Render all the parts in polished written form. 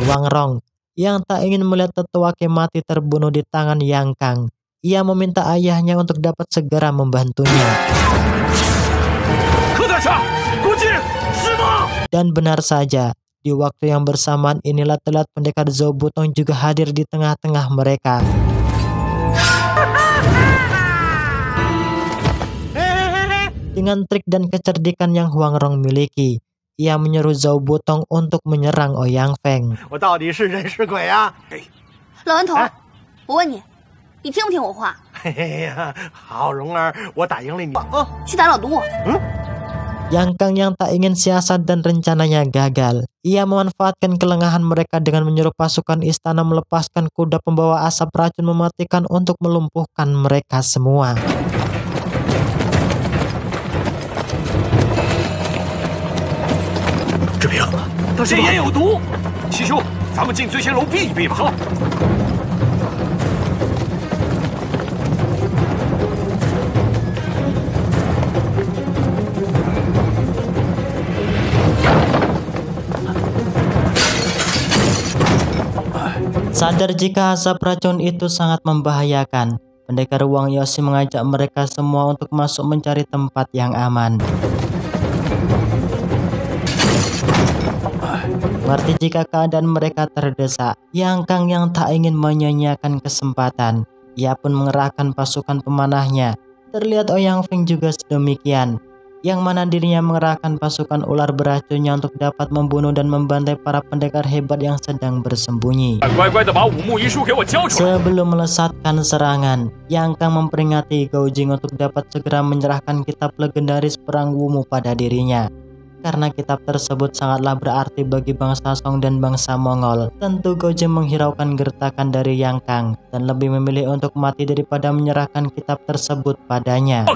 Huang Rong yang tak ingin melihat tetua Ke mati terbunuh di tangan Yang Kang. Ia meminta ayahnya untuk dapat segera membantunya. Dan benar saja, di waktu yang bersamaan inilah terlihat pendekar Zhou Butong juga hadir di tengah-tengah mereka. Dengan trik dan kecerdikan yang Huang Rong miliki, ia menyuruh Zhou Butong untuk menyerang Ouyang Feng. 我到底是人是鬼啊？ 老顽童，我问你，你听不听我话？ 嘿嘿呀，好蓉儿，我打赢了你。去打老毒。 Yang Kang yang tak ingin siasat dan rencananya gagal. Ia memanfaatkan kelengahan mereka dengan menyuruh pasukan istana melepaskan kuda pembawa asap racun mematikan untuk melumpuhkan mereka semua. 志平，这也有毒。七兄，咱们进醉仙楼避一避吧。走。Sadar jika asap racun itu sangat membahayakan, pendekar Wang Yoshi mengajak mereka semua untuk masuk mencari tempat yang aman. Mengerti jika keadaan mereka terdesak, Yang Kang yang tak ingin menyia-nyiakan kesempatan, ia pun mengerahkan pasukan pemanahnya. Terlihat Ouyang Feng juga sedemikian, yang mana dirinya mengerahkan pasukan ular beracunnya untuk dapat membunuh dan membantai para pendekar hebat yang sedang bersembunyi. Sebelum melesatkan serangan, Yang Kang memperingati Gao Jing untuk dapat segera menyerahkan kitab legendaris perang Wumu pada dirinya. Karena kitab tersebut sangatlah berarti bagi bangsa Song dan bangsa Mongol, tentu Gao Jing menghiraukan gertakan dari Yang Kang dan lebih memilih untuk mati daripada menyerahkan kitab tersebut padanya.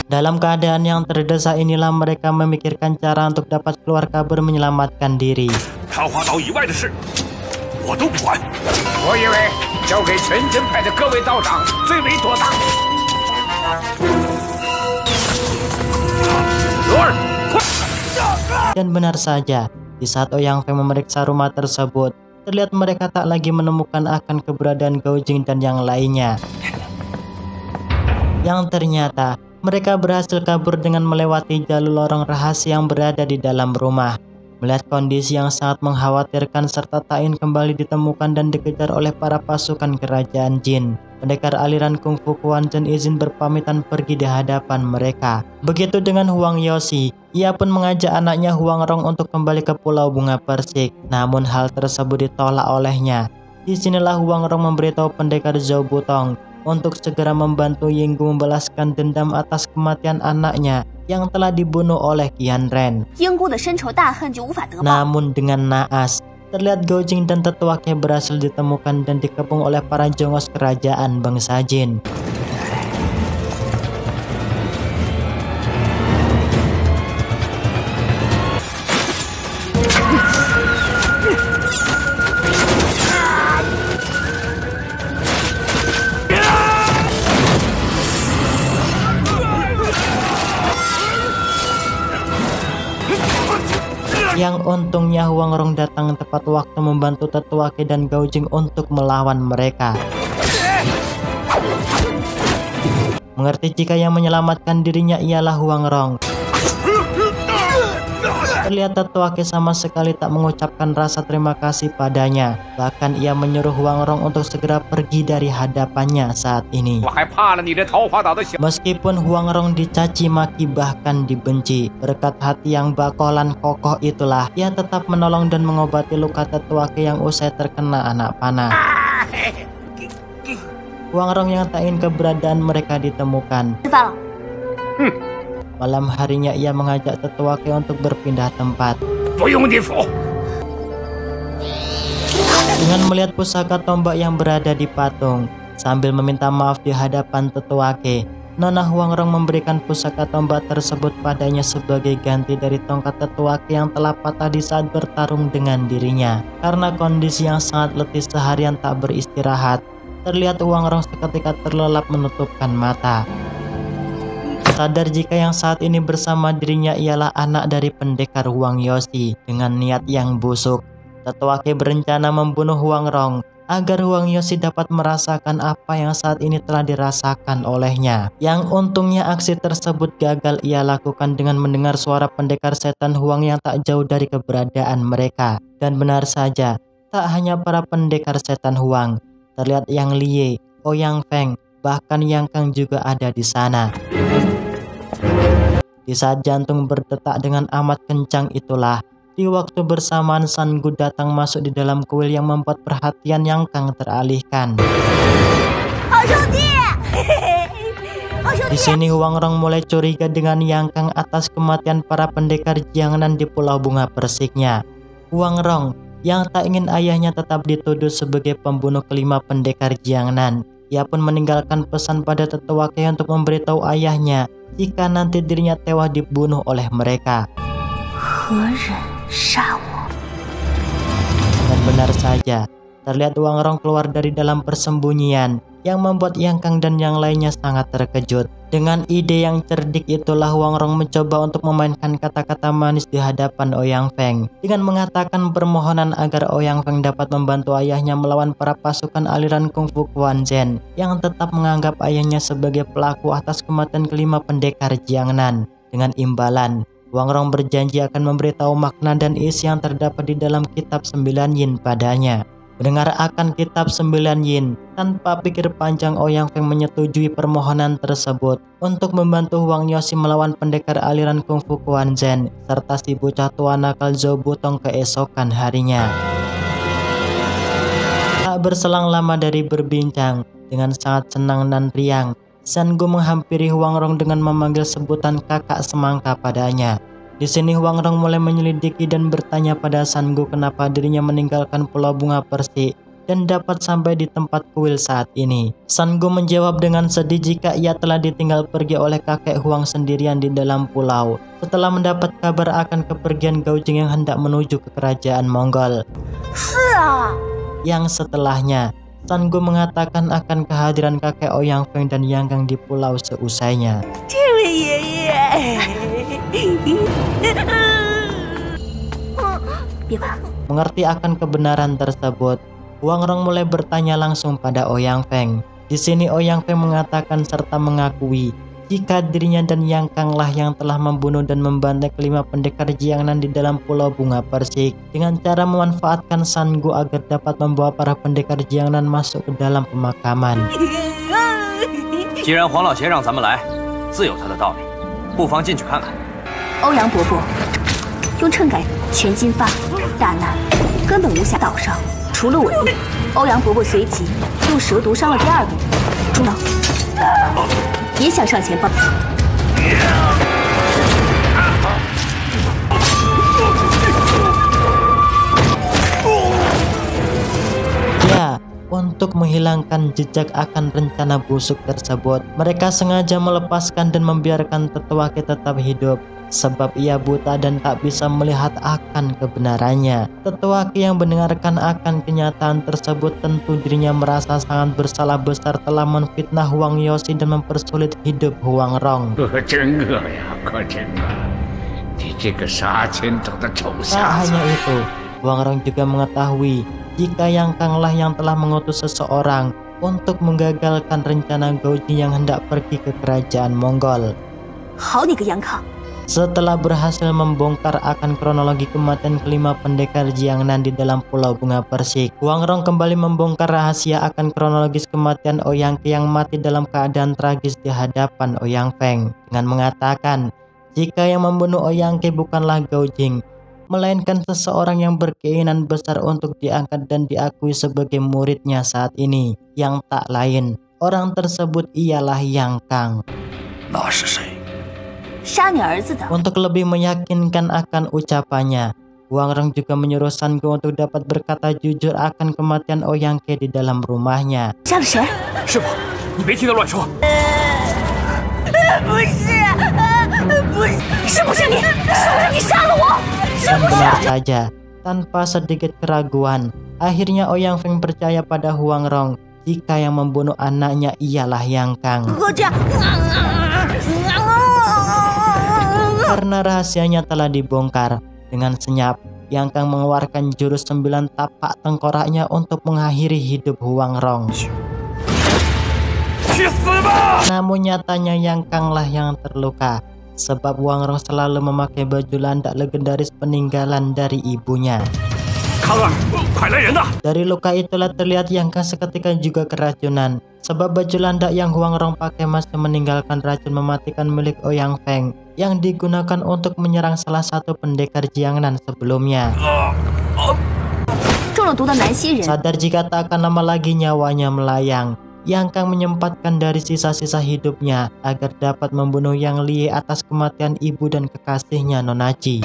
Dalam keadaan yang terdesak inilah mereka memikirkan cara untuk dapat keluar kabur menyelamatkan diri. Dan benar saja, di saat Ouyang Feng memeriksa rumah tersebut, terlihat mereka tak lagi menemukan akan keberadaan Gao Jing dan yang lainnya. Yang ternyata mereka berhasil kabur dengan melewati jalur lorong rahasia yang berada di dalam rumah. Melihat kondisi yang sangat mengkhawatirkan serta tak ingin kembali ditemukan dan dikejar oleh para pasukan kerajaan Jin, pendekar aliran kungfu Quan Chen izin berpamitan pergi di hadapan mereka. Begitu dengan Huang Yoshi, ia pun mengajak anaknya Huang Rong untuk kembali ke Pulau Bunga Persik. Namun hal tersebut ditolak olehnya. Disinilah Huang Rong memberitahu pendekar Zhou Butong untuk segera membantu Yinggu membalaskan dendam atas kematian anaknya yang telah dibunuh oleh Qian Ren. Namun dengan naas, terlihat Gao Jing dan tetua Ke berhasil ditemukan dan dikepung oleh para jongos kerajaan bangsa Jin. Yang untungnya Huang Rong datang tepat waktu membantu tetua Ke dan Gao Jing untuk melawan mereka. Mengerti jika yang menyelamatkan dirinya ialah Huang Rong, terlihat tetua Ke sama sekali tak mengucapkan rasa terima kasih padanya. Bahkan ia menyuruh Huang Rong untuk segera pergi dari hadapannya saat ini. Meskipun Huang Rong dicaci maki bahkan dibenci, berkat hati yang bakolan kokoh itulah ia tetap menolong dan mengobati luka tetua Ke yang usai terkena anak panah. Huang Rong yang tak ingin keberadaan mereka ditemukan. Malam harinya ia mengajak tetua Ke untuk berpindah tempat. Dengan melihat pusaka tombak yang berada di patung, sambil meminta maaf di hadapan tetua Ke, Nona Huang Rong memberikan pusaka tombak tersebut padanya sebagai ganti dari tongkat tetua Ke yang telah patah di saat bertarung dengan dirinya. Karena kondisi yang sangat letih seharian tak beristirahat, terlihat Huang Rong seketika terlelap menutupkan mata. Sadar jika yang saat ini bersama dirinya ialah anak dari pendekar Huang Yoshi dengan niat yang busuk, Tetua Ke berencana membunuh Huang Rong agar Huang Yoshi dapat merasakan apa yang saat ini telah dirasakan olehnya. Yang untungnya aksi tersebut gagal ia lakukan dengan mendengar suara pendekar setan Huang yang tak jauh dari keberadaan mereka. Dan benar saja, tak hanya para pendekar setan Huang, terlihat Yang Lie, Ouyang Feng, bahkan Yang Kang juga ada di sana. Di saat jantung berdetak dengan amat kencang itulah, di waktu bersamaan San Gu datang masuk di dalam kuil yang membuat perhatian Yang Kang teralihkan. Di sini Huang Rong mulai curiga dengan Yang Kang atas kematian para pendekar Jiangnan di Pulau Bunga Persiknya. Huang Rong yang tak ingin ayahnya tetap dituduh sebagai pembunuh kelima pendekar Jiangnan. Ia pun meninggalkan pesan pada Tetua Ke untuk memberitahu ayahnya jika nanti dirinya tewas dibunuh oleh mereka. Dan benar saja, terlihat Huang Rong keluar dari dalam persembunyian yang membuat Yang Kang dan yang lainnya sangat terkejut. Dengan ide yang cerdik itulah Huang Rong mencoba untuk memainkan kata-kata manis di hadapan Ouyang Feng dengan mengatakan permohonan agar Ouyang Feng dapat membantu ayahnya melawan para pasukan aliran kungfu Quan Zhen yang tetap menganggap ayahnya sebagai pelaku atas kematian kelima pendekar Jiangnan. Dengan imbalan, Huang Rong berjanji akan memberitahu makna dan isi yang terdapat di dalam kitab 9 yin padanya. Mendengar akan kitab 9 yin, tanpa pikir panjang Ouyang Feng menyetujui permohonan tersebut untuk membantu Huang Yoshi melawan pendekar aliran kungfu Quan Zhen serta si bocah tua nakal Zhou Butong keesokan harinya. Tak berselang lama dari berbincang, dengan sangat senang dan riang, San Gu menghampiri Huang Rong dengan memanggil sebutan kakak semangka padanya. Di sini Huang Rong mulai menyelidiki dan bertanya pada San Gu kenapa dirinya meninggalkan Pulau Bunga Persik dan dapat sampai di tempat kuil saat ini. San Gu menjawab dengan sedih jika ia telah ditinggal pergi oleh kakek Huang sendirian di dalam pulau setelah mendapat kabar akan kepergian Gaujing yang hendak menuju ke kerajaan Monggol. Yang setelahnya, San Gu mengatakan akan kehadiran kakek Ouyang Feng dan Yang Kang di pulau seusainya. Mengerti akan kebenaran tersebut, Huang Rong mulai bertanya langsung pada Ouyang Feng. Di sini Ouyang Feng mengatakan serta mengakui jika dirinya dan Yang Kang lah yang telah membunuh dan membantai kelima pendekar Jiangnan di dalam Pulau Bunga Persik dengan cara memanfaatkan San Gu agar dapat membawa para pendekar Jiangnan masuk ke dalam pemakaman. 既然黄老邪让咱们来，自有他的道理，不妨进去看看。欧阳伯伯用秤杆全金发，大难根本无暇。岛上除了我弟，欧阳伯伯随即用蛇毒伤了第二个猪脑，也想上前帮。Ya, untuk menghilangkan jejak akan rencana busuk tersebut, mereka sengaja melepaskan dan membiarkan Tetua Ke tetap hidup. Sebab ia buta dan tak bisa melihat akan kebenarannya. Tetua Ke yang mendengarkan akan kenyataan tersebut tentu dirinya merasa sangat bersalah besar telah menfitnah Huang Yoshi dan mempersulit hidup Huang Rong. Tak hanya itu, Huang Rong juga mengetahui jika Yang Kang lah yang telah mengutus seseorang untuk menggagalkan rencana Gaujing yang hendak pergi ke kerajaan Monggol. Setelah berhasil membongkar akan kronologi kematian kelima pendekar Jiangnan di dalam Pulau Bunga Persik, Huang Rong kembali membongkar rahasia akan kronologis kematian Ouyang Ke yang mati dalam keadaan tragis di hadapan Ouyang Feng dengan mengatakan jika yang membunuh Ouyang Ke bukanlah Gaujing, melainkan seseorang yang berkeinginan besar untuk diangkat dan diakui sebagai muridnya saat ini, yang tak lain. Orang tersebut ialah Yang Kang. Untuk lebih meyakinkan akan ucapannya, Huang Rong juga menyuruh San Gu untuk dapat berkata jujur akan kematian Ouyang Ke di dalam rumahnya. Dan benar saja, tanpa sedikit keraguan, akhirnya Ouyang Feng percaya pada Huang Rong jika yang membunuh anaknya ialah Yang Kang. Karena rahasianya telah dibongkar, dengan senyap Yang Kang mengeluarkan jurus 9 tapak tengkoraknya untuk mengakhiri hidup Huang Rong. Namun nyatanya Yang Kang lah yang terluka, sebab Huang Rong selalu memakai baju landak legendaris peninggalan dari ibunya. Dari luka itulah terlihat Yang Kang seketika juga keracunan, sebab baju landak yang Huang Rong pakai masih meninggalkan racun mematikan milik Ouyang Feng yang digunakan untuk menyerang salah satu pendekar Jiangnan sebelumnya. Sadar jika tak akan lama lagi nyawanya melayang, Yang Kang menyempatkan dari sisa-sisa hidupnya agar dapat membunuh Yang Lie atas kematian ibu dan kekasihnya Nona Qi.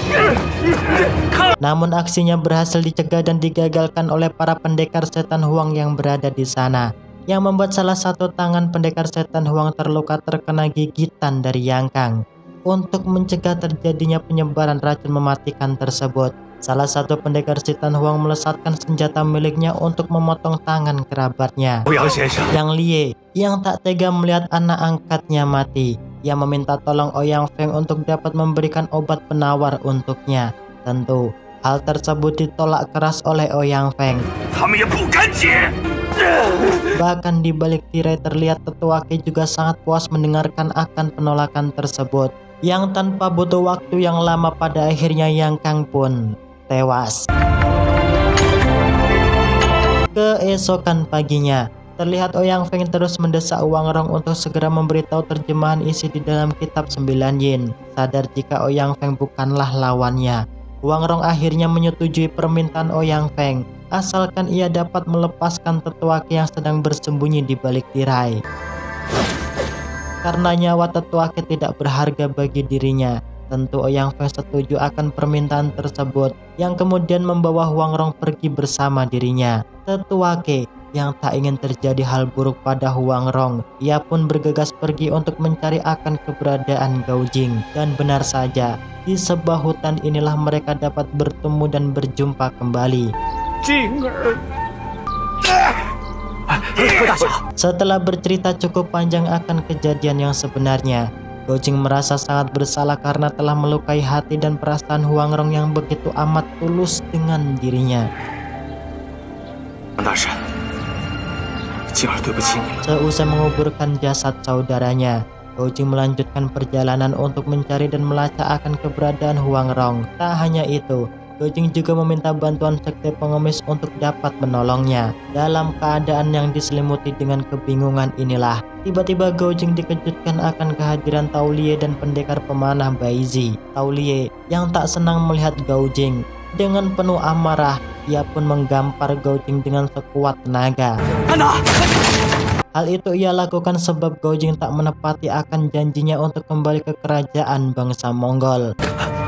Namun aksinya berhasil dicegah dan digagalkan oleh para pendekar setan Huang yang berada di sana, yang membuat salah satu tangan pendekar setan Huang terluka terkena gigitan dari Yang Kang. Untuk mencegah terjadinya penyebaran racun mematikan tersebut, salah satu pendekar setan Huang melesatkan senjata miliknya untuk memotong tangan kerabatnya, Yang Lie, yang tak tega melihat anak angkatnya mati. Ia meminta tolong Ouyang Feng untuk dapat memberikan obat penawar untuknya. Tentu, hal tersebut ditolak keras oleh Ouyang Feng. Bahkan di balik tirai terlihat Tetua Qi juga sangat puas mendengarkan akan penolakan tersebut, yang tanpa butuh waktu yang lama pada akhirnya Yang Kang pun tewas. Keesokan paginya, terlihat Ouyang Feng terus mendesak Huang Rong untuk segera memberitahu terjemahan isi di dalam kitab 9 yin. Sadar jika Ouyang Feng bukanlah lawannya, Huang Rong akhirnya menyetujui permintaan Ouyang Feng, asalkan ia dapat melepaskan Tetua Qi yang sedang bersembunyi di balik tirai. Karena nyawa Tetua Qi tidak berharga bagi dirinya, tentu Ouyang Feng setuju akan permintaan tersebut, yang kemudian membawa Huang Rong pergi bersama dirinya. Tetua Qi yang tak ingin terjadi hal buruk pada Huang Rong, ia pun bergegas pergi untuk mencari akan keberadaan Gao Jing. Dan benar saja, di sebuah hutan inilah mereka dapat bertemu dan berjumpa kembali. Setelah bercerita cukup panjang akan kejadian yang sebenarnya, Gao Jing merasa sangat bersalah karena telah melukai hati dan perasaan Huang Rong yang begitu amat tulus dengan dirinya. Seusai menguburkan jasad saudaranya, Gao Jing melanjutkan perjalanan untuk mencari dan melacak akan keberadaan Huang Rong. Tak hanya itu, Gao Jing juga meminta bantuan sekte pengemis untuk dapat menolongnya. Dalam keadaan yang diselimuti dengan kebingungan inilah, tiba-tiba Gao Jing dikejutkan akan kehadiran Tao Lie dan pendekar pemanah Baizi. Tao Lie yang tak senang melihat Gao Jing, dengan penuh amarah, ia pun menggampar Gao Jing dengan sekuat tenaga. Hal itu ia lakukan sebab Gao Jing tak menepati akan janjinya untuk kembali ke kerajaan bangsa Monggol.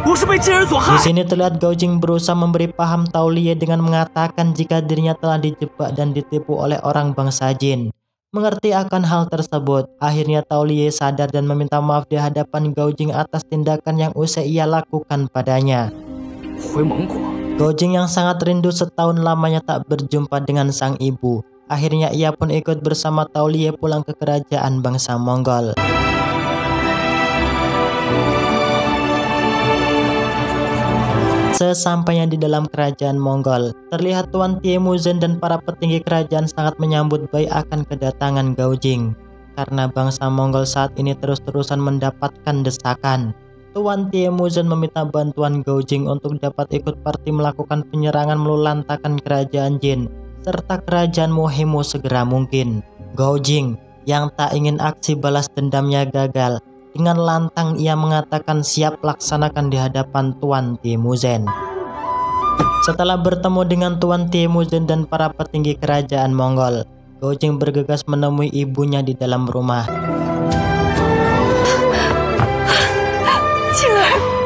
Di sini terlihat Gao Jing berusaha memberi paham Tao Lie dengan mengatakan jika dirinya telah dijebak dan ditipu oleh orang bangsa Jin. Mengerti akan hal tersebut, akhirnya Tao Lie sadar dan meminta maaf di hadapan Gao Jing atas tindakan yang usai ia lakukan padanya. Gao Jing yang sangat rindu setahun lamanya tak berjumpa dengan sang ibu, akhirnya ia pun ikut bersama Tao Lie pulang ke kerajaan bangsa Monggol. Sesampainya di dalam kerajaan Monggol, terlihat Tuan Tiemuzhen dan para petinggi kerajaan sangat menyambut baik akan kedatangan Gao Jing. Karena bangsa Monggol saat ini terus-terusan mendapatkan desakan, Tuan Tiemuzhen meminta bantuan Gao Jing untuk dapat ikut parti melakukan penyerangan melulantakan kerajaan Jin serta kerajaan Mohemo segera mungkin. Gao Jing yang tak ingin aksi balas dendamnya gagal, dengan lantang ia mengatakan siap laksanakan di hadapan Tuan Tiemuzhen. Setelah bertemu dengan Tuan Tiemuzhen dan para petinggi kerajaan Monggol, Gao Jing bergegas menemui ibunya di dalam rumah.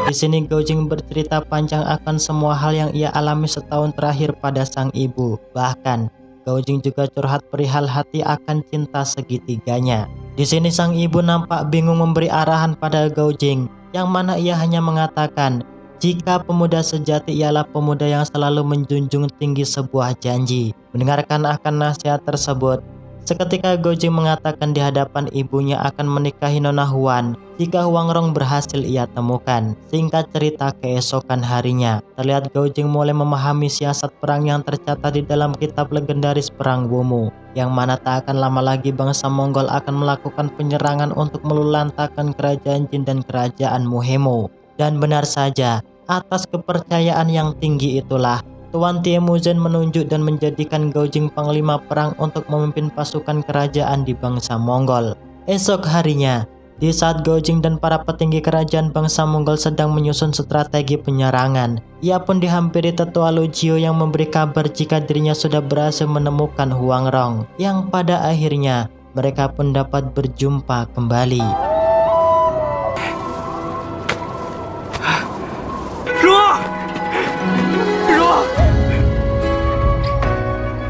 Di sini Gao Jing bercerita panjang akan semua hal yang ia alami setahun terakhir pada sang ibu. Bahkan Gao Jing juga curhat perihal hati akan cinta segitiganya. Di sini sang ibu nampak bingung memberi arahan pada Gao Jing, yang mana ia hanya mengatakan jika pemuda sejati ialah pemuda yang selalu menjunjung tinggi sebuah janji. Mendengarkan akan nasihat tersebut, Seketika Gojing mengatakan di hadapan ibunya akan menikahi Nona Huan jika Huang Rong berhasil ia temukan. Singkat cerita, keesokan harinya terlihat Gojing mulai memahami siasat perang yang tercatat di dalam kitab legendaris perang Wumu, yang mana tak akan lama lagi bangsa Mongol akan melakukan penyerangan untuk meluluhlantahkan kerajaan Jin dan kerajaan Muhemo. Dan benar saja, atas kepercayaan yang tinggi itulah Tuan Temujin menunjuk dan menjadikan Gojing panglima perang untuk memimpin pasukan kerajaan di bangsa Mongol. Esok harinya, di saat Gojing dan para petinggi kerajaan bangsa Mongol sedang menyusun strategi penyerangan, ia pun dihampiri tetua Lujio yang memberi kabar jika dirinya sudah berhasil menemukan Huang Rong, yang pada akhirnya mereka pun dapat berjumpa kembali.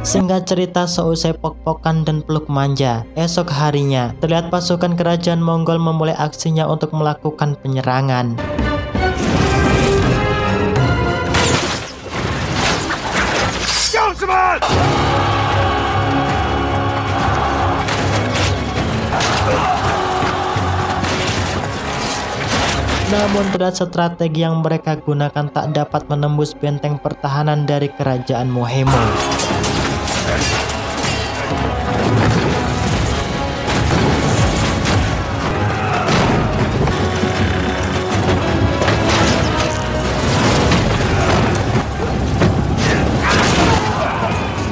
Singkat cerita, seusai pok-pokan dan peluk manja, esok harinya terlihat pasukan kerajaan Mongol memulai aksinya untuk melakukan penyerangan. Namun berat strategi yang mereka gunakan tak dapat menembus benteng pertahanan dari kerajaan Muhemo.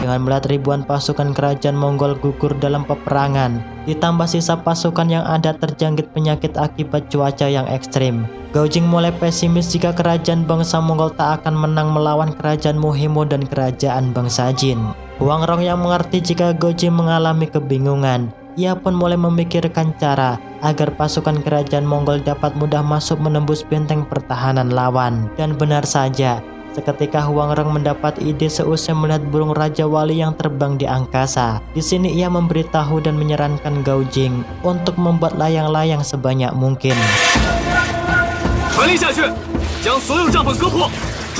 Dengan melihat ribuan pasukan kerajaan Mongol gugur dalam peperangan, ditambah sisa pasukan yang ada terjangkit penyakit akibat cuaca yang ekstrim, Gojing mulai pesimis jika kerajaan bangsa Mongol tak akan menang melawan kerajaan Muhemo dan kerajaan bangsa Jin. Huang Rong yang mengerti jika Gojing mengalami kebingungan, ia pun mulai memikirkan cara agar pasukan kerajaan Mongol dapat mudah masuk menembus benteng pertahanan lawan. Dan benar saja, seketika Huang Rong mendapat ide seusai melihat burung Raja Wali yang terbang di angkasa. Di sini ia memberitahu dan menyarankan Gojing untuk membuat layang-layang sebanyak mungkin.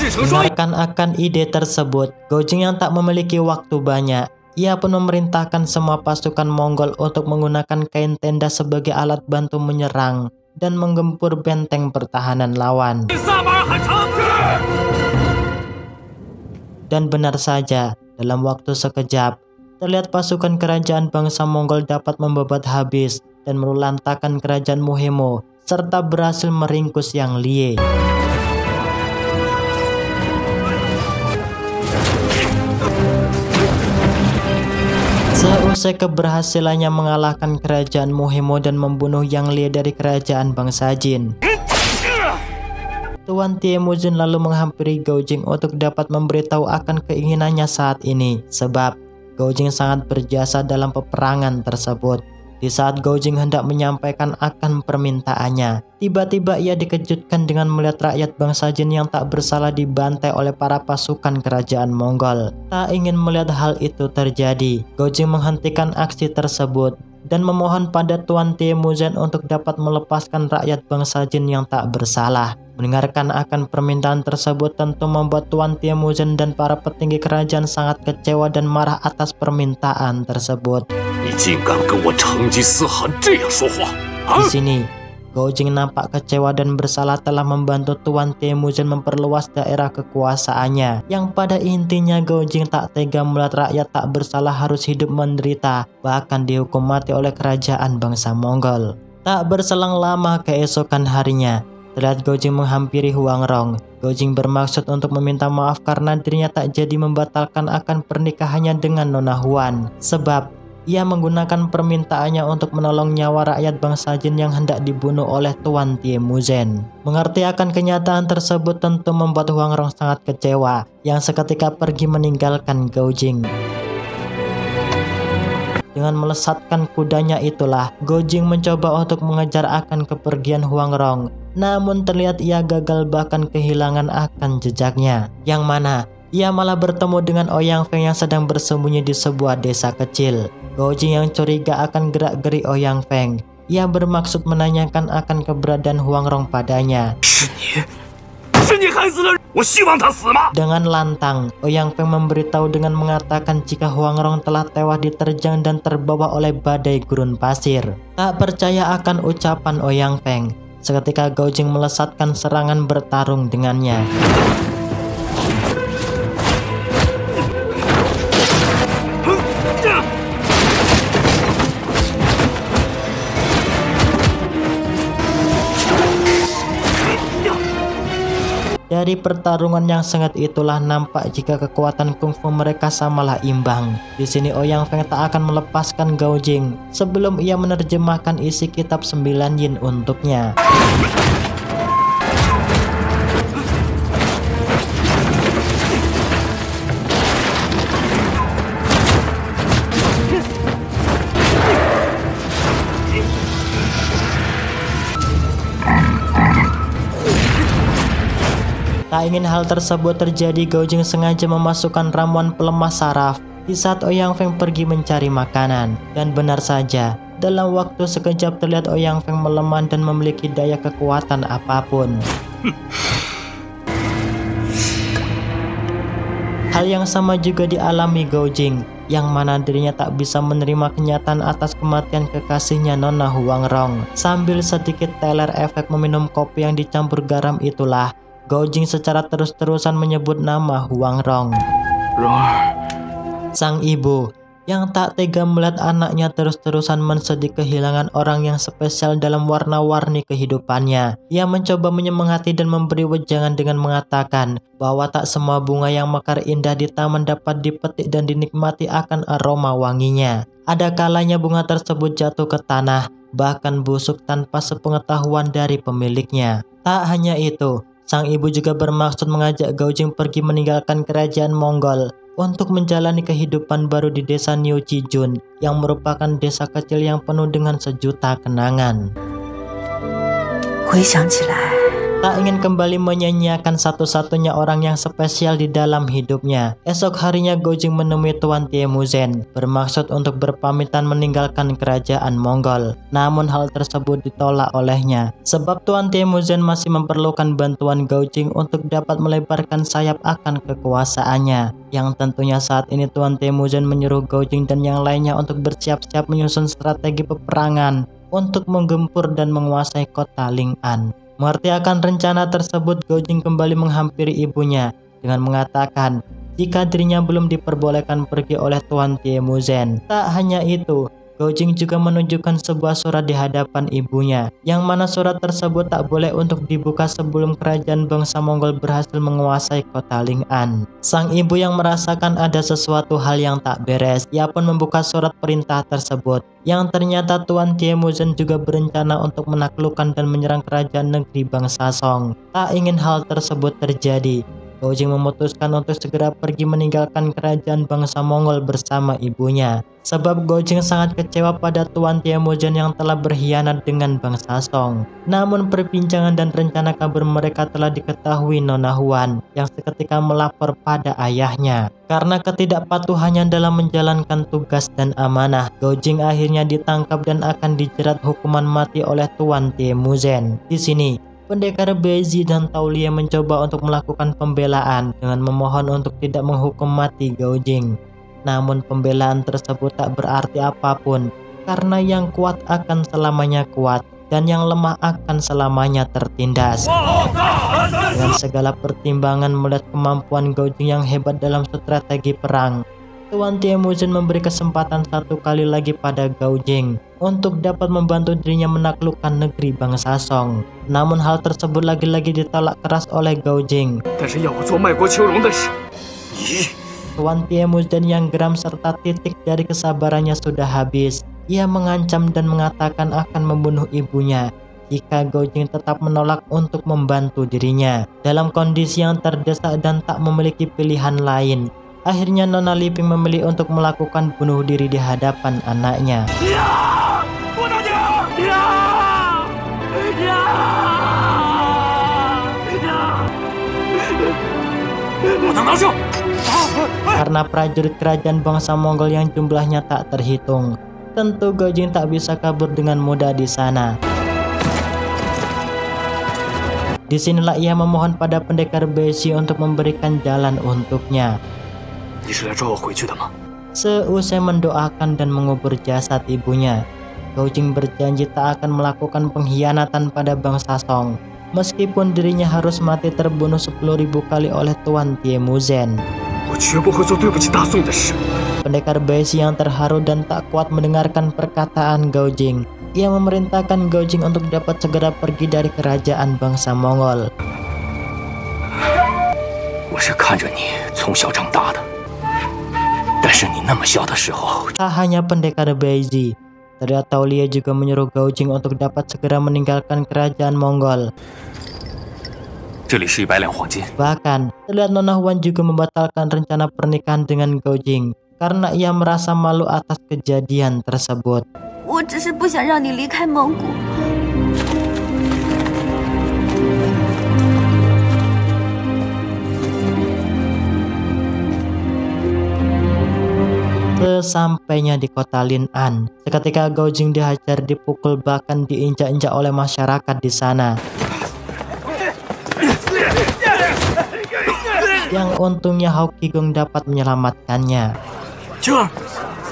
Mendengarkan akan ide tersebut, Gojing yang tak memiliki waktu banyak, ia pun memerintahkan semua pasukan Mongol untuk menggunakan kain tenda sebagai alat bantu menyerang dan menggempur benteng pertahanan lawan. Dan benar saja, dalam waktu sekejap, terlihat pasukan kerajaan bangsa Mongol dapat membabat habis dan meluluhlantahkan kerajaan Muhemo, serta berhasil meringkus Yang Lie. Seusai keberhasilannya mengalahkan kerajaan Muhemo dan membunuh Yang Lie dari kerajaan bangsa Jin, Tuan Temujin lalu menghampiri Gojing untuk dapat memberitahu akan keinginannya saat ini, sebab Gojing sangat berjasa dalam peperangan tersebut. Di saat Gojing hendak menyampaikan akan permintaannya, tiba-tiba ia dikejutkan dengan melihat rakyat bangsa Jin yang tak bersalah dibantai oleh para pasukan kerajaan Mongol. Tak ingin melihat hal itu terjadi, Gojing menghentikan aksi tersebut dan memohon pada Tuan Temujin untuk dapat melepaskan rakyat bangsa Jin yang tak bersalah. Mendengarkan akan permintaan tersebut tentu membuat Tuan Temujin dan para petinggi kerajaan sangat kecewa dan marah atas permintaan tersebut. Di sini, Gojing nampak kecewa dan bersalah telah membantu Tuan Temujin memperluas daerah kekuasaannya, yang pada intinya Gojing tak tega melihat rakyat tak bersalah harus hidup menderita, bahkan dihukum mati oleh kerajaan bangsa Mongol. Tak berselang lama keesokan harinya, terlihat Gojing menghampiri Huang Rong. Gojing bermaksud untuk meminta maaf karena dirinya tak jadi membatalkan akan pernikahannya dengan Nona Huan, sebab ia menggunakan permintaannya untuk menolong nyawa rakyat bangsa Jin yang hendak dibunuh oleh Tuan Temujin. Mengerti akan kenyataan tersebut tentu membuat Huang Rong sangat kecewa, yang seketika pergi meninggalkan Gojing. Dengan melesatkan kudanya itulah, Gojing mencoba untuk mengejar akan kepergian Huang Rong. Namun terlihat ia gagal bahkan kehilangan akan jejaknya, yang mana ia malah bertemu dengan Ouyang Feng yang sedang bersembunyi di sebuah desa kecil. Gojing yang curiga akan gerak-gerik Ouyang Feng, ia bermaksud menanyakan akan keberadaan Huang Rong padanya. Dengan lantang, Ouyang Feng memberitahu dengan mengatakan jika Huang Rong telah tewas diterjang dan terbawa oleh badai gurun pasir. Tak percaya akan ucapan Ouyang Feng, seketika Gao Jing melesatkan serangan bertarung dengannya. Dari pertarungan yang sengit itulah nampak jika kekuatan kungfu mereka samalah imbang. Di sini Ouyang Feng tak akan melepaskan Gao Jing sebelum ia menerjemahkan isi kitab 9 yin untuknya. Tak ingin hal tersebut terjadi, Gao Jing sengaja memasukkan ramuan pelemah saraf di saat Ouyang Feng pergi mencari makanan. Dan benar saja, dalam waktu sekejap terlihat Ouyang Feng melemah dan memiliki daya kekuatan apapun. Hal yang sama juga dialami Gao Jing, yang mana dirinya tak bisa menerima kenyataan atas kematian kekasihnya Nona Huang Rong. Sambil sedikit teler efek meminum kopi yang dicampur garam itulah, Gao Jing secara terus-terusan menyebut nama Huang Rong. Sang ibu yang tak tega melihat anaknya terus-terusan mensedih kehilangan orang yang spesial dalam warna-warni kehidupannya. Ia mencoba menyemangati dan memberi wejangan dengan mengatakan bahwa tak semua bunga yang mekar indah di taman dapat dipetik dan dinikmati akan aroma wanginya. Ada kalanya bunga tersebut jatuh ke tanah, bahkan busuk tanpa sepengetahuan dari pemiliknya. Tak hanya itu, sang ibu juga bermaksud mengajak Gao Jing pergi meninggalkan kerajaan Monggol untuk menjalani kehidupan baru di desa Niu Chijun yang merupakan desa kecil yang penuh dengan sejuta kenangan. Tak ingin kembali menyanyiakan satu-satunya orang yang spesial di dalam hidupnya. Esok harinya Gao Jing menemui Tuan Temujin bermaksud untuk berpamitan meninggalkan kerajaan Monggol. Namun hal tersebut ditolak olehnya sebab Tuan Temujin masih memerlukan bantuan Gao Jing untuk dapat melebarkan sayap akan kekuasaannya. Yang tentunya saat ini Tuan Temujin menyuruh Gao Jing dan yang lainnya untuk bersiap-siap menyusun strategi peperangan untuk menggempur dan menguasai kota Ling'an. Mengerti akan rencana tersebut, Gao Jing kembali menghampiri ibunya dengan mengatakan jika dirinya belum diperbolehkan pergi oleh Tuan Temujin. Tak hanya itu, Gao Jing juga menunjukkan sebuah surat di hadapan ibunya, yang mana surat tersebut tak boleh untuk dibuka sebelum kerajaan bangsa Monggol berhasil menguasai kota Ling'an. Sang ibu yang merasakan ada sesuatu hal yang tak beres, ia pun membuka surat perintah tersebut, yang ternyata Tuan Temujin juga berencana untuk menaklukkan dan menyerang kerajaan negeri bangsa Song. Tak ingin hal tersebut terjadi, Gao Jing memutuskan untuk segera pergi meninggalkan kerajaan bangsa Monggol bersama ibunya. Sebab Gao Jing sangat kecewa pada Tuan Temujin yang telah berkhianat dengan bangsa Song. Namun perbincangan dan rencana kabur mereka telah diketahui Nona Huan yang seketika melapor pada ayahnya. Karena ketidakpatuhannya dalam menjalankan tugas dan amanah, Gao Jing akhirnya ditangkap dan akan dijerat hukuman mati oleh Tuan Temujin. Di sini, pendekar Bezi dan Taulia mencoba untuk melakukan pembelaan dengan memohon untuk tidak menghukum mati Gao Jing. Namun pembelaan tersebut tak berarti apapun karena yang kuat akan selamanya kuat dan yang lemah akan selamanya tertindas. Dengan segala pertimbangan melihat kemampuan Gao Jing yang hebat dalam strategi perang, Tuan Temujin memberi kesempatan satu kali lagi pada Gao Jing untuk dapat membantu dirinya menaklukkan negeri bangsa Song. Namun hal tersebut lagi-lagi ditolak keras oleh Gao Jing. Tuan Temujin yang geram serta titik dari kesabarannya sudah habis. Ia mengancam dan mengatakan akan membunuh ibunya jika Gao Jing tetap menolak untuk membantu dirinya. Dalam kondisi yang terdesak dan tak memiliki pilihan lain, akhirnya Nona Liping memilih untuk melakukan bunuh diri di hadapan anaknya. Karena prajurit kerajaan bangsa Monggol yang jumlahnya tak terhitung, tentu Gao Jing tak bisa kabur dengan mudah di sana. Disinilah ia memohon pada pendekar besi untuk memberikan jalan untuknya. Seusai mendoakan dan mengubur jasad ibunya, Gao Jing berjanji tak akan melakukan pengkhianatan pada bangsa Song, meskipun dirinya harus mati terbunuh 10.000 kali oleh Tuan Tie Muzhen. Pendekar besi yang terharu dan tak kuat mendengarkan perkataan Gao Jing. Ia memerintahkan Gao Jing untuk dapat segera pergi dari kerajaan bangsa Mongol. Tak hanya pendekar besi, ternyata Tao Lie juga menyuruh Gao Jing untuk dapat segera meninggalkan kerajaan Mongol. Bahkan, terlihat Nona Huan juga membatalkan rencana pernikahan dengan Gao Jing karena ia merasa malu atas kejadian tersebut. Sesampainya di kota Lin'an, seketika Gao Jing dihajar, dipukul, bahkan diinjak-injak oleh masyarakat di sana. Yang untungnya Hao Qigong dapat menyelamatkannya.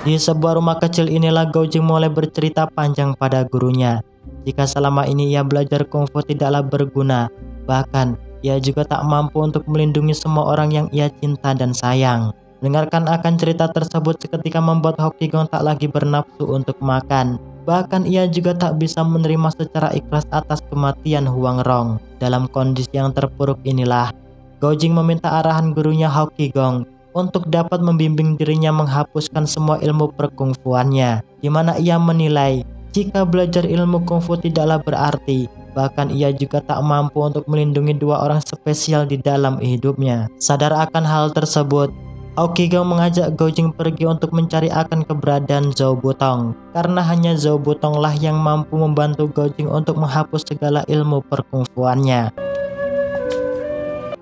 Di sebuah rumah kecil inilah Gao Jing mulai bercerita panjang pada gurunya jika selama ini ia belajar kungfu tidaklah berguna, bahkan ia juga tak mampu untuk melindungi semua orang yang ia cinta dan sayang. Mendengarkan akan cerita tersebut seketika membuat Hao Qigong tak lagi bernafsu untuk makan. Bahkan ia juga tak bisa menerima secara ikhlas atas kematian Huang Rong. Dalam kondisi yang terpuruk inilah, Gao Jing meminta arahan gurunya Hao Qigong untuk dapat membimbing dirinya menghapuskan semua ilmu perkungfuannya, di mana ia menilai jika belajar ilmu kungfu tidaklah berarti, bahkan ia juga tak mampu untuk melindungi dua orang spesial di dalam hidupnya. Sadar akan hal tersebut, Hao Qigong mengajak Gao Jing pergi untuk mencari akan keberadaan Zhou Butong, karena hanya Zhou Butong lah yang mampu membantu Gao Jing untuk menghapus segala ilmu perkungfuannya.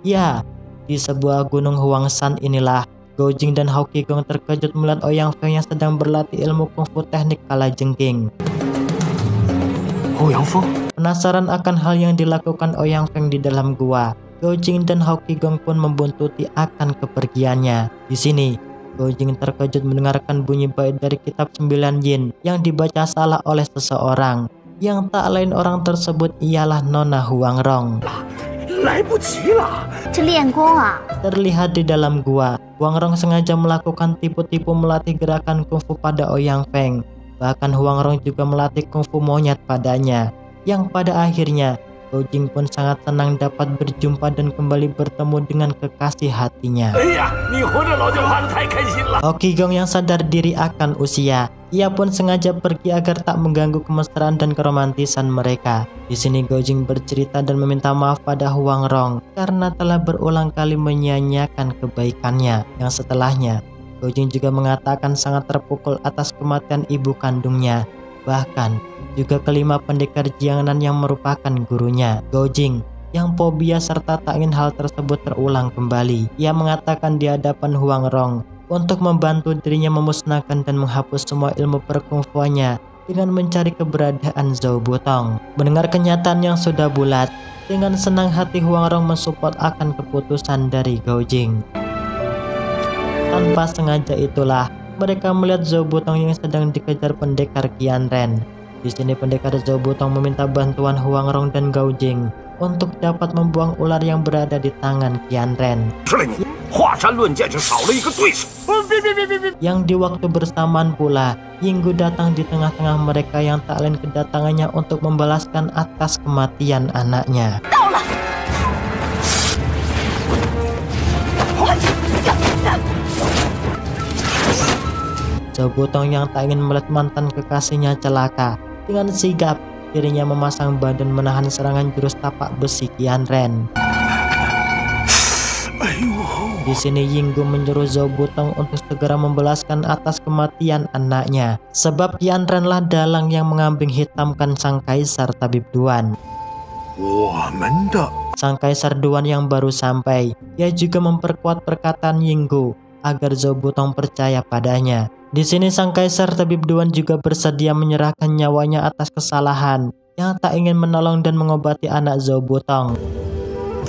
Ya, di sebuah gunung Huangshan inilah Gao Jing dan Hao Qigong terkejut melihat Ouyang Feng yang sedang berlatih ilmu kungfu teknik kalajengking. Penasaran akan hal yang dilakukan Ouyang Feng di dalam gua, Gao Jing dan Hao Qigong pun membuntuti akan kepergiannya. Di sini, Gao Jing terkejut mendengarkan bunyi bait dari kitab 9 Yin yang dibaca salah oleh seseorang, yang tak lain orang tersebut ialah Nona Huang Rong. Terlihat di dalam gua, Huang Rong sengaja melakukan tipu-tipu melatih gerakan kungfu pada Ouyang Feng. Bahkan Huang Rong juga melatih kungfu monyet padanya, yang pada akhirnya Gao Jing pun sangat senang dapat berjumpa dan kembali bertemu dengan kekasih hatinya. Hao Qigong yang sadar diri akan usia, ia pun sengaja pergi agar tak mengganggu kemesraan dan keromantisan mereka. Di sini Gao Jing bercerita dan meminta maaf pada Huang Rong karena telah berulang kali menyia-nyiakan kebaikannya. Yang setelahnya, Gao Jing juga mengatakan sangat terpukul atas kematian ibu kandungnya. Bahkan juga kelima pendekar Jiangnan yang merupakan gurunya. Gao Jing yang fobia serta tak ingin hal tersebut terulang kembali. Ia mengatakan di hadapan Huang Rong untuk membantu dirinya memusnahkan dan menghapus semua ilmu perkungfuannya dengan mencari keberadaan Zhou Butong. Mendengar kenyataan yang sudah bulat, dengan senang hati Huang Rong mensupport akan keputusan dari Gao Jing. Tanpa sengaja itulah mereka melihat Zhou Butong yang sedang dikejar pendekar Qianren. Di sini pendekar Zhou Butong meminta bantuan Huang Rong dan Gao Jing untuk dapat membuang ular yang berada di tangan Qianren. Yang di waktu bersamaan pula, Yinggu datang di tengah-tengah mereka yang tak lain kedatangannya untuk membalaskan atas kematian anaknya. Zhou Butong yang tak ingin melihat mantan kekasihnya celaka, dengan sigap dirinya memasang badan menahan serangan jurus tapak besi Qianren. Di sini Yinggu menyuruh Zhou Butong untuk segera membalaskan atas kematian anaknya, sebab Qianren lah dalang yang mengambing hitamkan sang kaisar tabib Duan. Sang kaisar Duan yang baru sampai, ia juga memperkuat perkataan Yinggu agar Zhou Butong percaya padanya. Di sini sang kaisar tabib Duan juga bersedia menyerahkan nyawanya atas kesalahan yang tak ingin menolong dan mengobati anak Zhou Butong.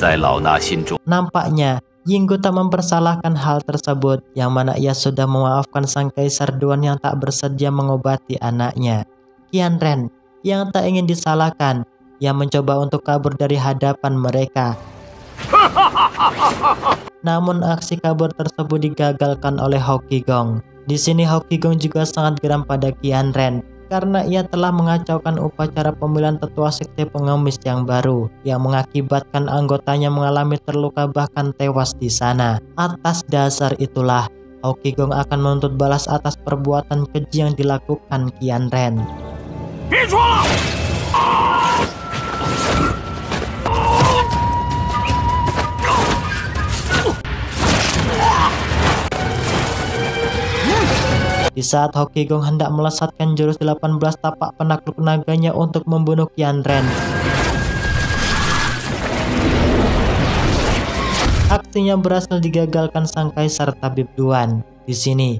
在老衲心中。 Nampaknya Yinggu tak mempersalahkan hal tersebut, yang mana ia sudah memaafkan sang kaisar Duan yang tak bersedia mengobati anaknya. Qianren yang tak ingin disalahkan, ia mencoba untuk kabur dari hadapan mereka. Namun aksi kabur tersebut digagalkan oleh Hou Qigong. Di sini Hou Qigong juga sangat geram pada Qianren karena ia telah mengacaukan upacara pemilihan tetua sekte pengemis yang baru, yang mengakibatkan anggotanya mengalami terluka bahkan tewas di sana. Atas dasar itulah Hou Qigong akan menuntut balas atas perbuatan keji yang dilakukan Qianren. Di saat Hou Qigong hendak melesatkan jurus 18 tapak penakluk naganya untuk membunuh Qianren, aksinya berhasil digagalkan sang kaisar Tabib Duan. Di sini,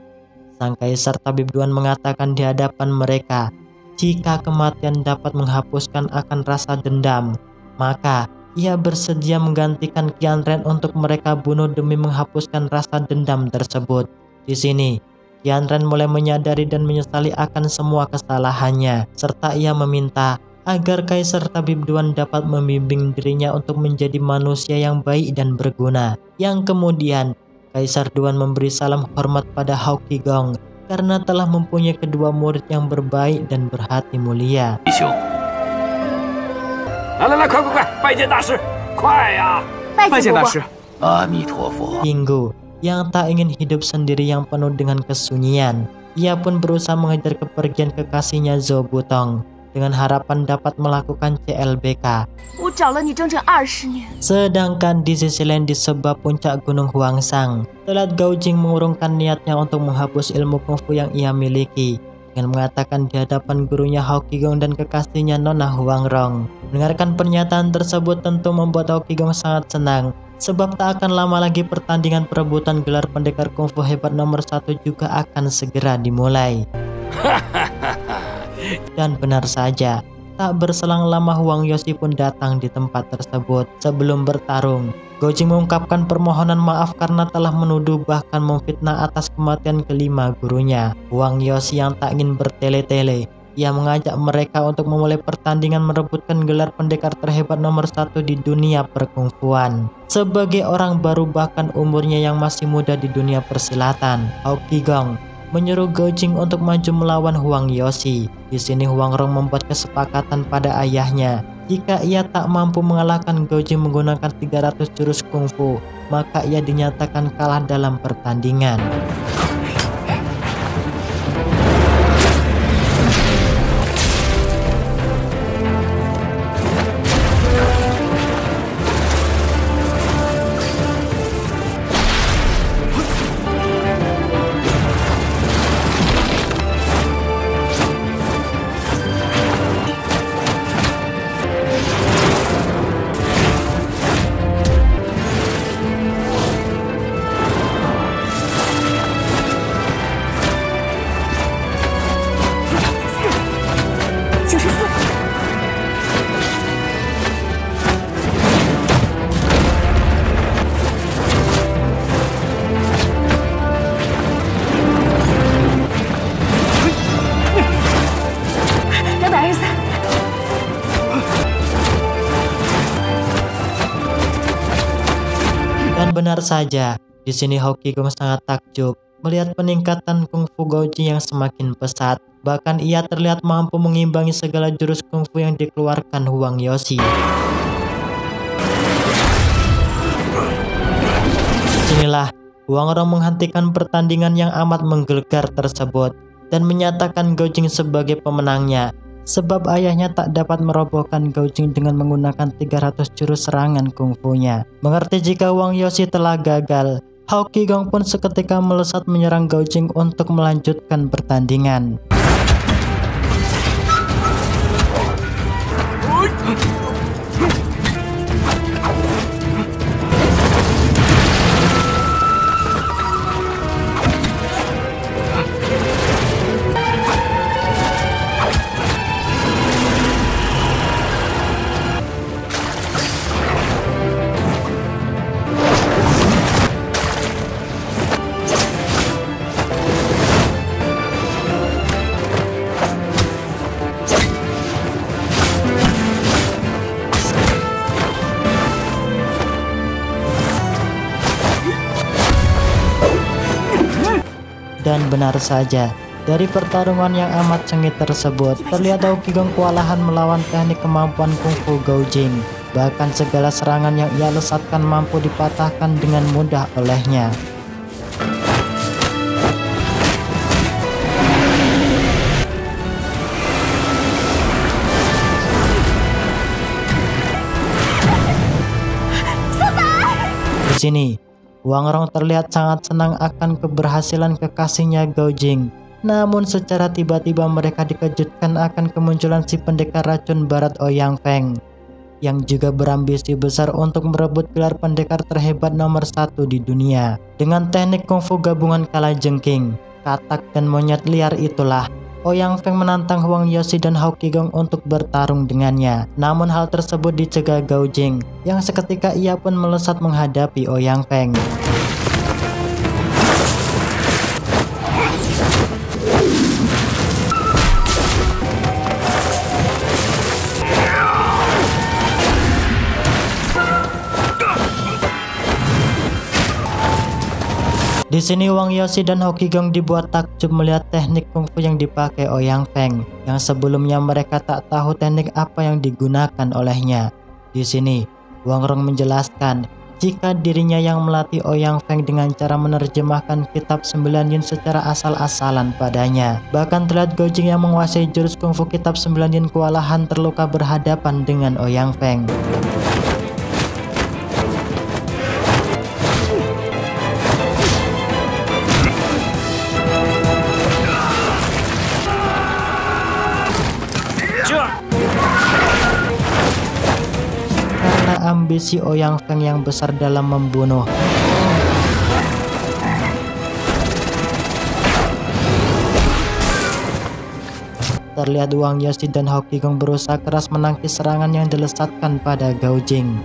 sang kaisar Tabib Duan mengatakan di hadapan mereka, jika kematian dapat menghapuskan akan rasa dendam, maka ia bersedia menggantikan Qianren untuk mereka bunuh demi menghapuskan rasa dendam tersebut. Di sini, Qianren mulai menyadari dan menyesali akan semua kesalahannya, serta ia meminta agar Kaisar Tabib Duan dapat membimbing dirinya untuk menjadi manusia yang baik dan berguna. Yang kemudian, Kaisar Duan memberi salam hormat pada Hou Qigong karena telah mempunyai kedua murid yang berbaik dan berhati mulia. 弟兄，来，快，拜见大师，快呀！拜见大师。阿弥陀佛。 Yinggu yang tak ingin hidup sendiri yang penuh dengan kesunyian, ia pun berusaha mengejar kepergian kekasihnya Zhou Butong dengan harapan dapat melakukan CLBK. 我找了你整整20年。 Sedangkan di sisi lain di sebuah puncak gunung Huangsang, terlihat Gao Jing mengurungkan niatnya untuk menghapus ilmu kungfu yang ia miliki dengan mengatakan di hadapan gurunya Hou Qigong dan kekasihnya Nona Huangrong. Mendengarkan pernyataan tersebut tentu membuat Hou Qigong sangat senang, sebab tak akan lama lagi pertandingan perebutan gelar pendekar kungfu hebat nomor 1 juga akan segera dimulai. Dan benar saja, tak berselang lama Huang Yoshi pun datang di tempat tersebut. Sebelum bertarung, Gao Jing mengungkapkan permohonan maaf karena telah menuduh bahkan memfitnah atas kematian kelima gurunya. Huang Yoshi yang tak ingin bertele-tele, ia mengajak mereka untuk memulai pertandingan merebutkan gelar pendekar terhebat nomor 1 di dunia perkungfuan. Sebagai orang baru bahkan umurnya yang masih muda di dunia persilatan, Hou Qigong menyuruh Gao Jing untuk maju melawan Huang Yoshi. Di sini Huangrong membuat kesepakatan pada ayahnya, jika ia tak mampu mengalahkan Gao Jing menggunakan 300 jurus kungfu, maka ia dinyatakan kalah dalam pertandingan. Dan benar saja, di sini Hou Qigong sangat takjub melihat peningkatan kungfu Gao Jing yang semakin pesat. Bahkan ia terlihat mampu mengimbangi segala jurus kungfu yang dikeluarkan Huang Yoshi. Inilah Huangrong menghentikan pertandingan yang amat menggelegar tersebut dan menyatakan Gao Jing sebagai pemenangnya, sebab ayahnya tak dapat merobohkan Gao Jing dengan menggunakan 300 jurus serangan kungfunya. Mengerti jika Huang Yoshi telah gagal, Hou Qigong pun seketika melesat menyerang Gao Jing untuk melanjutkan pertandingan. Dan benar saja, dari pertarungan yang amat sengit tersebut, terlihat Haokigong kewalahan melawan teknik kemampuan kungfu Gaojing. Bahkan segala serangan yang ia lesatkan mampu dipatahkan dengan mudah olehnya. Di sini, Wang Rong terlihat sangat senang akan keberhasilan kekasihnya Gaojing. Namun secara tiba-tiba mereka dikejutkan akan kemunculan si pendekar racun barat Ouyang Feng, yang juga berambisi besar untuk merebut gelar pendekar terhebat nomor 1 di dunia. Dengan teknik kungfu gabungan kalajengking, katak, dan monyet liar itulah Ouyang Feng menantang Huang Yoshi dan Haokigong untuk bertarung dengannya. Namun hal tersebut dicegah Gaojing, yang seketika ia pun melesat menghadapi Ouyang Feng. Di sini Wang Yoshi dan Haokigong dibuat takjub melihat teknik kungfu yang dipakai Ouyang Feng, yang sebelumnya mereka tak tahu teknik apa yang digunakan olehnya. Di sini Wang Rong menjelaskan jika dirinya yang melatih Ouyang Feng dengan cara menerjemahkan kitab 9 yin secara asal-asalan padanya. Bahkan terlihat Gaojing yang menguasai jurus kungfu kitab 9 yin kewalahan terluka berhadapan dengan Ouyang Feng. Ambisi Ouyang Feng yang besar dalam membunuh, terlihat Wang Yoshi dan Haokigong berusaha keras menangkis serangan yang dilesatkan pada Gaojing.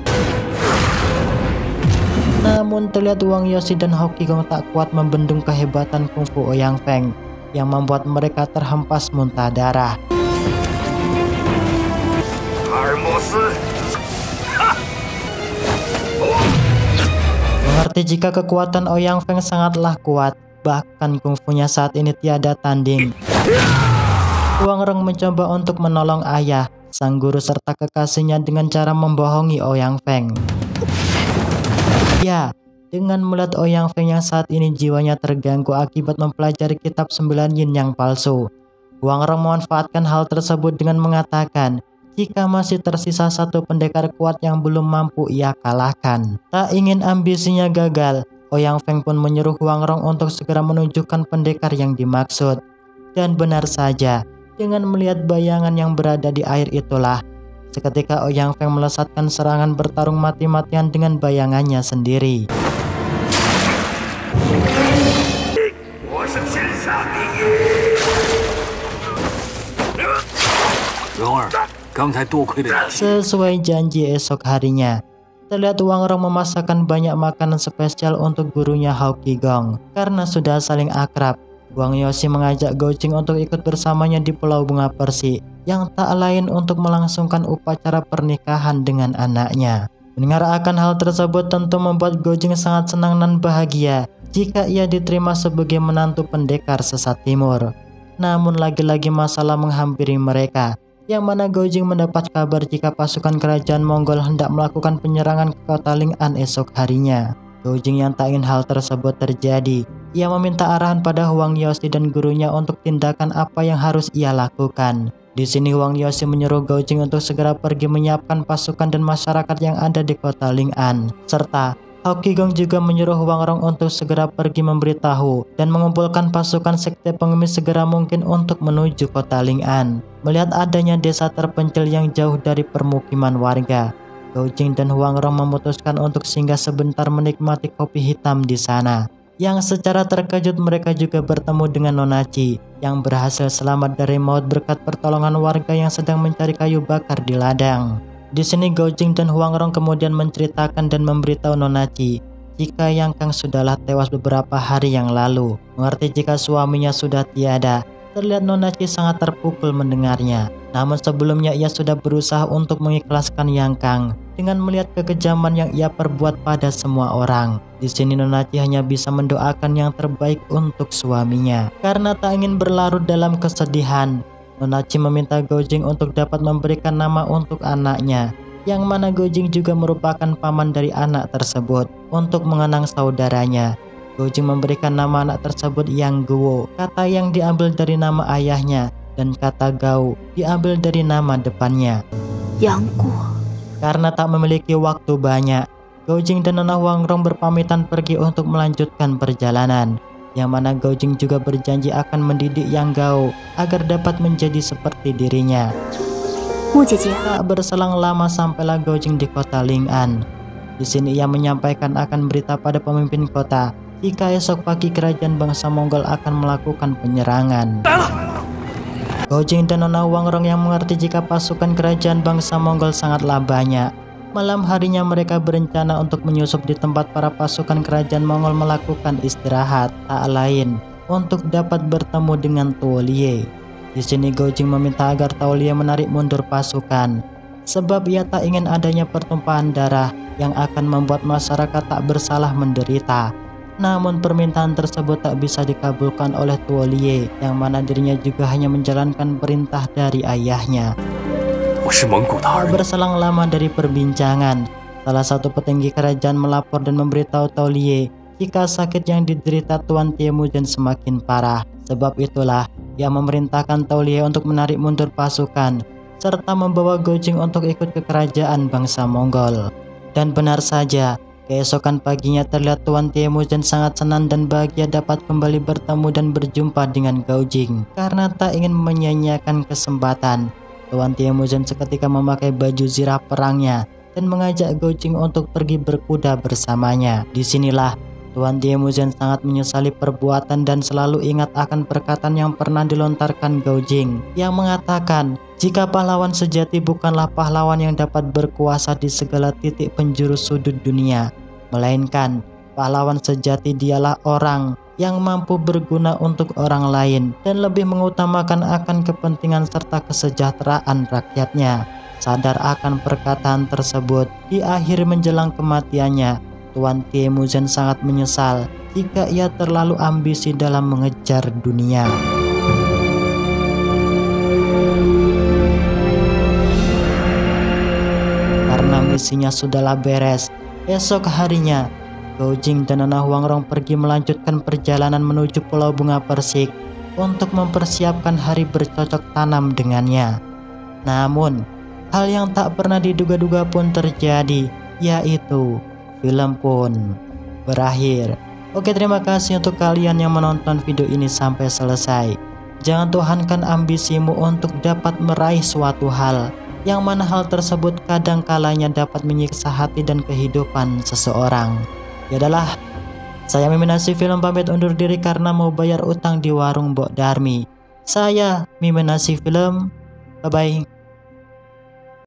Namun terlihat Wang Yoshi dan Haokigong tak kuat membendung kehebatan kungfu Ouyang Feng, yang membuat mereka terhempas muntah darah. Mengerti jika kekuatan Ouyang Feng sangatlah kuat, bahkan kungfunya saat ini tiada tanding, Wang Rong mencoba untuk menolong ayah, sang guru serta kekasihnya dengan cara membohongi Ouyang Feng. Ya, dengan melihat Ouyang Feng yang saat ini jiwanya terganggu akibat mempelajari kitab 9 yin yang palsu, Wang Rong memanfaatkan hal tersebut dengan mengatakan jika masih tersisa satu pendekar kuat yang belum mampu ia kalahkan. Tak ingin ambisinya gagal, Ouyang Feng pun menyuruh Wang Rong untuk segera menunjukkan pendekar yang dimaksud. Dan benar saja, dengan melihat bayangan yang berada di air itulah, seketika Ouyang Feng melesatkan serangan bertarung mati-matian dengan bayangannya sendiri. Sesuai janji esok harinya, terlihat Wang Rong memasakkan banyak makanan spesial untuk gurunya Haokigong. Karena sudah saling akrab, Wang Yoshi mengajak Gaojing untuk ikut bersamanya di Pulau Bunga Persi, yang tak lain untuk melangsungkan upacara pernikahan dengan anaknya. Mendengar akan hal tersebut tentu membuat Gaojing sangat senang dan bahagia jika ia diterima sebagai menantu pendekar sesat timur. Namun lagi-lagi masalah menghampiri mereka, yang mana Gaojing mendapat kabar jika pasukan kerajaan Mongol hendak melakukan penyerangan ke kota Ling'an esok harinya. Gaojing yang tak ingin hal tersebut terjadi, ia meminta arahan pada Huang Yoshi dan gurunya untuk tindakan apa yang harus ia lakukan. Di sini Huang Yoshi menyuruh Gaojing untuk segera pergi menyiapkan pasukan dan masyarakat yang ada di kota Ling'an, serta Haokigong juga menyuruh Wang Rong untuk segera pergi memberitahu dan mengumpulkan pasukan sekte pengemis segera mungkin untuk menuju kota Ling'an. Melihat adanya desa terpencil yang jauh dari permukiman warga, Gaojing dan Wang Rong memutuskan untuk singgah sebentar menikmati kopi hitam di sana. Yang secara terkejut mereka juga bertemu dengan Nonachi yang berhasil selamat dari maut berkat pertolongan warga yang sedang mencari kayu bakar di ladang. Di sini Gaojing dan Wang Rong kemudian menceritakan dan memberitahu Nonachi jika Yang Kang sudahlah tewas beberapa hari yang lalu. Mengerti jika suaminya sudah tiada, terlihat Nonachi sangat terpukul mendengarnya. Namun sebelumnya ia sudah berusaha untuk mengikhlaskan Yang Kang dengan melihat kekejaman yang ia perbuat pada semua orang. Di sini Nonachi hanya bisa mendoakan yang terbaik untuk suaminya. Karena tak ingin berlarut dalam kesedihan, Nonachi meminta Gojing untuk dapat memberikan nama untuk anaknya, yang mana Gojing juga merupakan paman dari anak tersebut. Untuk mengenang saudaranya, Gojing memberikan nama anak tersebut Yang Guo, kata yang diambil dari nama ayahnya, dan kata Gao diambil dari nama depannya. Yang Guo. Karena tak memiliki waktu banyak, Gojing dan Nona Huangrong berpamitan pergi untuk melanjutkan perjalanan, yang mana Gojing juga berjanji akan mendidik Yang Gao agar dapat menjadi seperti dirinya. Tak berselang lama sampailah Gojing di kota Ling'an. Di sini ia menyampaikan akan berita pada pemimpin kota jika esok pagi kerajaan bangsa Monggol akan melakukan penyerangan. Gojing dan Nona Huangrong yang mengerti jika pasukan kerajaan bangsa Monggol sangatlah banyak. Malam harinya mereka berencana untuk menyusup di tempat para pasukan kerajaan Mongol melakukan istirahat, tak lain untuk dapat bertemu dengan Tuo Liye. Di sini Gojing meminta agar Tuo Liye menarik mundur pasukan, sebab ia tak ingin adanya pertumpahan darah yang akan membuat masyarakat tak bersalah menderita. Namun permintaan tersebut tak bisa dikabulkan oleh Tuo Liye, yang mana dirinya juga hanya menjalankan perintah dari ayahnya. Tak berselang lama dari perbincangan, salah satu petinggi kerajaan melapor dan memberitahu Tuo Liye jika sakit yang diderita Tuan Temujin semakin parah. Sebab itulah ia memerintahkan Tuo Liye untuk menarik mundur pasukan serta membawa Gojing untuk ikut ke kerajaan bangsa Monggol. Dan benar saja, keesokan paginya terlihat Tuan Temujin sangat senang dan bahagia dapat kembali bertemu dan berjumpa dengan Gojing. Karena tak ingin menyia-nyiakan kesempatan, Tuan Temujin seketika memakai baju zirah perangnya dan mengajak Gojing untuk pergi berkuda bersamanya. Disinilah Tuan Temujin sangat menyesali perbuatan dan selalu ingat akan perkataan yang pernah dilontarkan Gojing, yang mengatakan jika pahlawan sejati bukanlah pahlawan yang dapat berkuasa di segala titik penjuru sudut dunia, melainkan pahlawan sejati dialah orang yang mampu berguna untuk orang lain dan lebih mengutamakan akan kepentingan serta kesejahteraan rakyatnya. Sadar akan perkataan tersebut, di akhir menjelang kematiannya, Tuan Temujin sangat menyesal jika ia terlalu ambisi dalam mengejar dunia. Karena misinya sudahlah beres, esok harinya Gojing dan Nona Huangrong pergi melanjutkan perjalanan menuju Pulau Bunga Persik untuk mempersiapkan hari bercocok tanam dengannya. Namun, hal yang tak pernah diduga-duga pun terjadi, yaitu film pun berakhir. Oke, terima kasih untuk kalian yang menonton video ini sampai selesai. Jangan tuhankan ambisimu untuk dapat meraih suatu hal, yang mana hal tersebut kadang kalanya dapat menyiksa hati dan kehidupan seseorang. Yaudahlah, saya Mimin Nasi Film pamit undur diri karena mau bayar utang di warung Mbok Darmi. Saya Mimin Nasi Film, bye-bye.